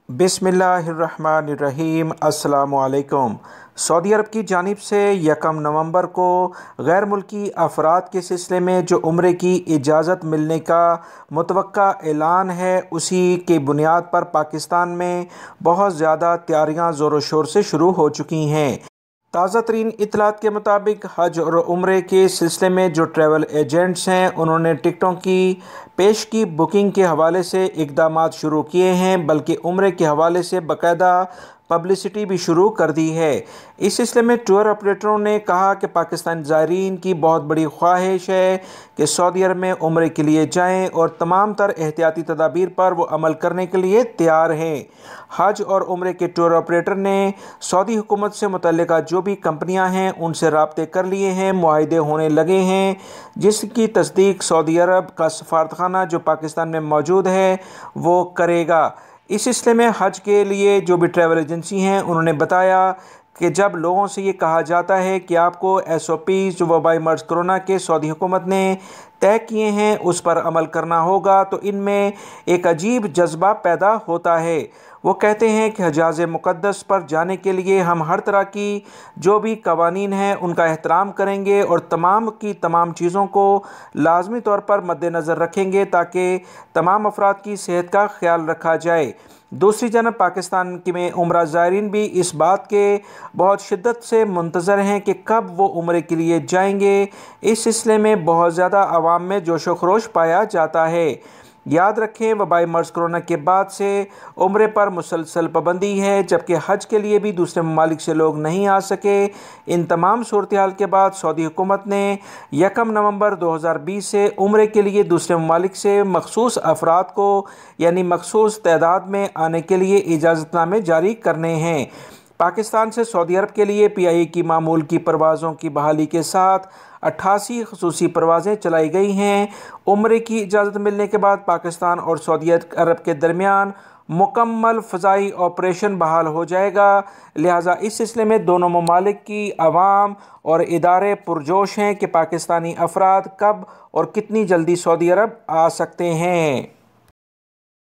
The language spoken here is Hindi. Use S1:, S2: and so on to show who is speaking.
S1: बिस्मिल्लाहिर्रहमानिर्रहीम। अस्सलामुअलैकुम। सऊदी अरब की जानिब से 1 नवंबर को गैर मुल्की अफराद के सिलसिले में जो उम्रे की इजाज़त मिलने का मुतवक्का ऐलान है, उसी की बुनियाद पर पाकिस्तान में बहुत ज़्यादा तैयारियां ज़ोर शोर से शुरू हो चुकी हैं। ताज़ा तरीन इतलात के मुताबिक हज और उम्रे के सिलसिले में जो ट्रैवल एजेंट्स हैं, उन्होंने टिकटों की पेश की बुकिंग के हवाले से इकदामात शुरू किए हैं, बल्कि उम्रे के हवाले से बाकायदा पब्लिसिटी भी शुरू कर दी है। इस सिलसिले में टूर ऑपरेटरों ने कहा कि पाकिस्तान ज़ायरीन की बहुत बड़ी ख्वाहिश है कि सऊदी अरब में उम्रे के लिए जाएं और तमाम तर एहतियाती तदाबीर पर वो अमल करने के लिए तैयार हैं। हज और उम्रे के टूर ऑपरेटर ने सऊदी हुकूमत से मुतल्लिका जो भी कंपनियां हैं, उनसे राब्ते कर लिए हैं, मुआहिदे होने लगे हैं, जिसकी तस्दीक सऊदी अरब का सफारतखाना जो पाकिस्तान में मौजूद है वो करेगा। इस सिलसिले में हज के लिए जो भी ट्रैवल एजेंसी हैं, उन्होंने बताया कि जब लोगों से ये कहा जाता है कि आपको SOP जो वबाई मर्ज कोरोना के सऊदी हुकूमत ने तय किए हैं उस पर अमल करना होगा, तो इनमें एक अजीब जज्बा पैदा होता है। वो कहते हैं कि हजाज मुक़द्दस पर जाने के लिए हम हर तरह की जो भी कवानीन हैं उनका एहतराम करेंगे और तमाम की तमाम चीज़ों को लाजमी तौर पर मद्देनज़र रखेंगे ताकि तमाम अफराद की सेहत का ख्याल रखा जाए। दूसरी जानब पाकिस्तान की में उम्रा ज़ायरीन भी इस बात के बहुत शिद्दत से मुंतज़र हैं कि कब वो उम्रे के लिए जाएंगे। इस सिलसिले में बहुत ज़्यादा आवाम में जोश व खरोश पाया जाता है। याद रखें, वबाई मर्ज कोरोना के बाद से उम्रे पर मुसलसल पाबंदी है, जबकि हज के लिए भी दूसरे ममालिक से लोग नहीं आ सके। इन तमाम सूरत हाल के बाद सऊदी हुकूमत ने 1 नवंबर 2020 से उम्रे के लिए दूसरे ममालिक से मखसूस अफराद को यानी मखसूस तादाद में आने के लिए इजाज़तनामे जारी करने हैं। पाकिस्तान से सऊदी अरब के लिए PIA की मामूल की परवाज़ों की बहाली के साथ 88 खसूसी परवाज़ें चलाई गई हैं। उम्रे की इजाज़त मिलने के बाद पाकिस्तान और सऊदी अरब के दरमियान मुकम्मल फ़ज़ाई ऑपरेशन बहाल हो जाएगा। लिहाजा इस सिलसिले में दोनों ममालिक की आवाम और इदारे पुरजोश हैं कि पाकिस्तानी अफराद कब और कितनी जल्दी सऊदी अरब आ सकते हैं।